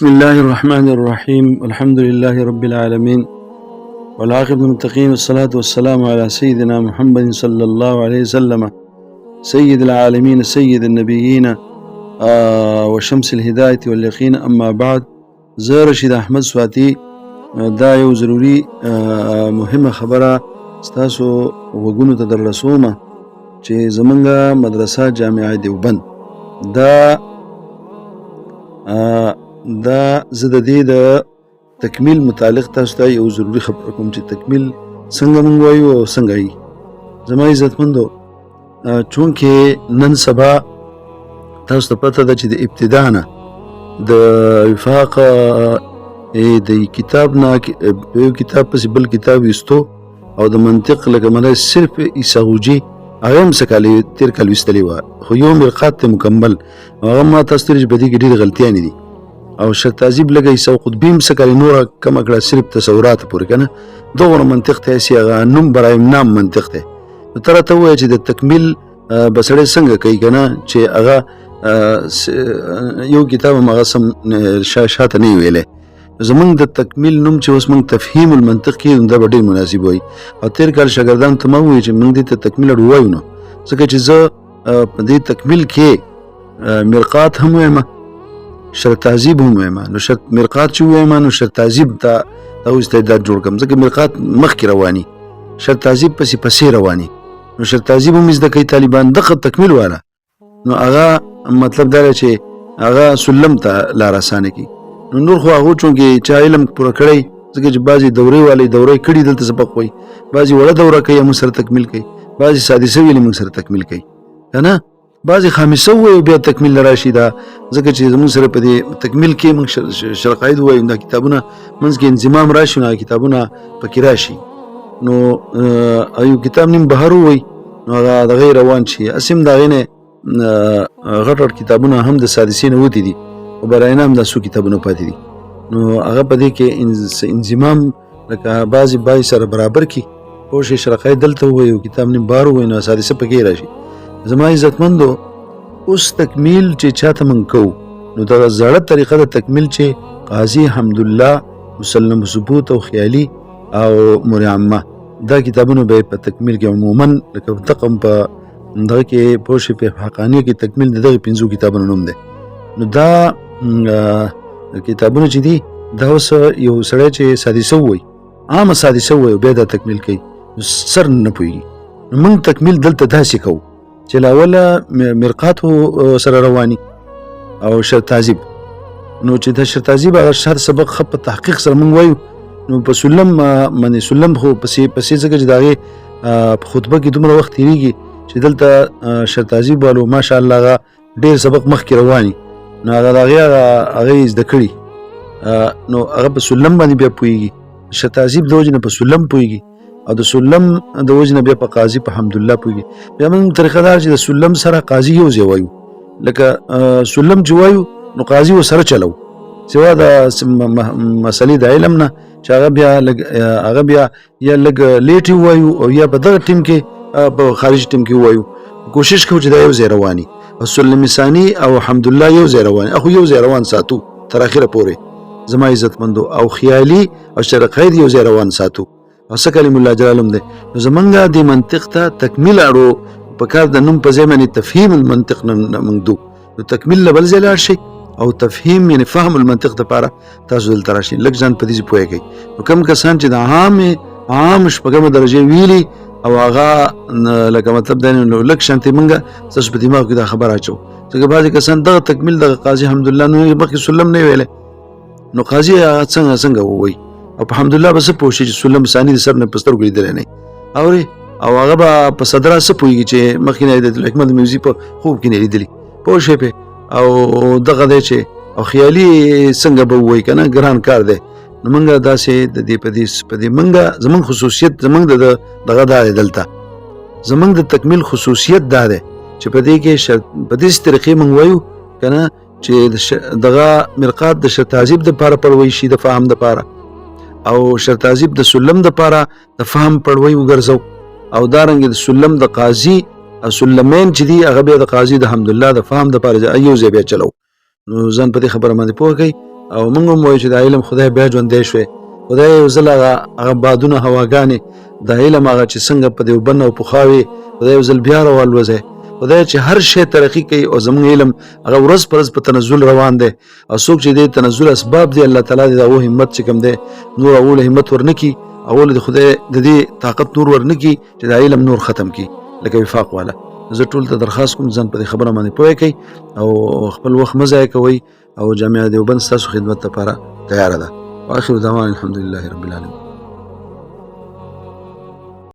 بسم الله الرحمن الرحيم والحمد لله رب العالمين والعاقبة للمتقين والصلاة والسلام على سيدنا محمد صلى الله عليه وسلم سيد العالمين سيد النبيين وشمس الهداية واليقين. أما بعد، زه رشید احمد سواتی دا یو ضروري مهمه خبره ستاسو وګونو ته در رسومه چې زمونږه مدرسه جامعه دیوبند دا زه د دې د تکمیل متعلق تاسو ته یو ضروري خبره کوم چې تکمیل څنګه مونږ وایو او څنګه یې. زما عزتمندو، چونکې نن سبا تاسو ته پته ده چې د ابتدا نه د وفاق د کتاب نه یو کتاب پسې بل کتاب ایستو او د منطق لکه مله صرف عیساغوجي هغه هم څه کالي تېر کال ویستلې وه، خو یو مرقات ته مکمل هغه ما تاسو ته په دې کې ډېرې غلطیانې دي او شیخ تعذیب لګه عیسی قطبي هم څه کالي نوره کمه کړه صرف تصورات پورې که نه دغومره منطق ته هسې هغه نوم برای نام منطق دی. نو ته راته ووایه چې د تکمیل به سړی څنګه کوي که نه چې هغه یو کتاب هم هغه سم شاته نه وی ویلی. زمونږ د تکمیل نوم چې اوس مونږ تفهیم المنطق کې دا به ډېر مناسب وایي او تېر کال شاګردانو ته ما ووایي چې مونږ دې ته تکمیل اړ ووایو نو ځکه چې زه په دې تکمیل کې مرقات هم وایم شرط تعذیب هم وایم. نو شرط مرقات چې ووایم نو شرط تعذیب ته دا استعداد جوړ کړم ځکه مرقات مخکې رواني شرط تعذیب پسې رواني. نو شرط تعذیب هم زده کوي طالبان دغه تکمیل والا. نو هغه مطلب دا دی چې هغه سلم ته لار اسانه کړي. نو نور خو هغو چونکې چا علم پوره کړی ځکه چې بعضې دورې والې دورې کړي دلته سبق وایي، بعضې وړه دوره کوي موږ سره تکمیل کوي، بعضې سادسه ویلې موږ سره تکمیل کوي که نه، بعضې خامسه ووایي بیا تکمیل نه راشي. دا ځکه چې زموږ سره په دې تکمیل کې موږ شرقاید ووایو دا کتابونه منځ کې انضمام راشي نو کتابونه پکې راشي. نو یو کتاب نیم بهر ووایي نو هغه دغه روان شي. هسې هم د هغې نه غټ غټ کتابونه هم د سادسې نه وتي دي او براینا هم دا څو کتابونه پاتې دي. نو هغه په دې کې انضمام لکه بعضې سره برابر کړي پوه شئ. شرقاید دلته ووایي او کتاب نیم بهر ووایي نو سادسه پکې راشي. زما عزتمندو، اوس تکمیل چې چاته موږ کوو نو دغه زړه طریقه د تکمیل چې قاضي حمدالله مسلم ثبوت او خیالي او مور عامه دا کتابونه به په تکمیل کې عموما لکه دغه په دغه کې پوه شئ په حقانیه کې تکمیل د دغه 5 کتابونو نوم دی. نو دا کتابونه چې دي دا اوس یو سړی چې سادسه ووایي عامه سادسه ووایي بیا دا تکمیل کوي نو سر نه پوهېږي. نو موږ تکمیل دلته داسې کوو چې لاوله مرقات سره رواني او شرط تعذیب. نو چې د شرط تعذیب هغه هر سبق ښه په تحقیق سره موږ وایو نو په سلم باندې سلم خو پسې ځکه چې د هغې په خطبه کې دومره وخت تېرېږي چې دلته شرط تعذیب والو ماشاءالله هغه ډېر سبق مخکې رواني نو هغه د هغې زده کړي نو هغه په سلم باندې بیا پوهېږي. شرط تعذیب د وجې نه په سلم پوهېږي او د سلم د وجې نه بیا په قاضي په حمدالله پوهېږي. بیا موږ طریقه دار چې د سلم سره قاضي یو ځای وایو لکه سلم چې وایو نو قاضي ورسره چلو سوا د مسلې د علم نه چې هغه بیا یا لږ لیټ ووایو او یا په دغه ټیم کې په خارجي ټیم کې ووایو. کوشش کوو چې دا یو ځای رواني او سلم ثاني او حمدالله یو ځای رواني اخو یو ځای روان ساتو تر اخره پورې زما عزتمندو. او خیالي او شرقاید یو ځای روان ساتو او څه کلیم الله جلالهم دی. نو زمونږ دې منطق ته تکمیل اړو په کار د نوم په ځای باندې تفهیم المنطق نه موږ دو نو تکمیل له بل ځای لاړ شي او تفهیم یعنې فهم المنطق دپاره تاسو دلته راشئ لږ ځان په دې پوهېږئ. نو کوم کسان چې د عام شپږمه درجې ویلي او هغه لکه مطلب دا نو لږ شانتې موږ ستاسو په دماغ کې دا خبر اچو ځکه بعضې کسان دغه تکمیل دغه قاضي حمدالله نو مخکې سلم نه ویلی نو قاضي هغه څنګه ووایي او په حمدالله به څه پوه شي چې سلم ثاني د سر نه په سترګو لیدلی نه اورې او هغه به په صدره څه پوهېږي چې مخکې نه د الحکمت میوزي په خوب کې نه لیدلي پوه شئ پې او دغه دی چې او خیالي څنګه به ووایي که نه ګران کار دی. نو موږ داسې د دې په دې زموږ خصوصیت زموږ دغه دا دی دلته زموږ د تکمیل خصوصیت دا دی چې په دې کې په داسې طریقې موږ وایو که نه چې دغه مرقات د شرط تعذیب دپاره پړوی شي د فهم دپاره او شرط تعذیب د سلم دپاره د فهم پړوی وګرځو او دارنګې د سلم د قاضي او سلمین چې دي هغه بیا د قاضي د حمدالله د فهم دپاره یو ځای بیا چلو. نو ځان په دې خبره باندې پوه کړئ او موږ هم وایو چې د علم خدای بیا ژوندی شوی خدای یو ځل هغه بادونه هواګانې د علم هغه چې څنګه په دیوبند او پخوا وي خدای یو ځل بیا راولوځی خدای چې هر شی ترقي کوي او زموږ علم هغه ورځ پر ورځ په تنزل روان دی او څوک چې د تنزل اسباب دی الله تعالی د او همت چې کوم دی نور اول همت ورنکي اول د خدای د دې طاقت نور ورنکي چې د علم نور ختم کی لکه وفاق والا زه ټول ته درخواست کوم ځان په خبره باندې پوهه کوي او خپل وخت مزه کوي او جامعه دیوبند تاسو خدمت لپاره تیار ده واخر دعوانا الحمد لله رب العالمين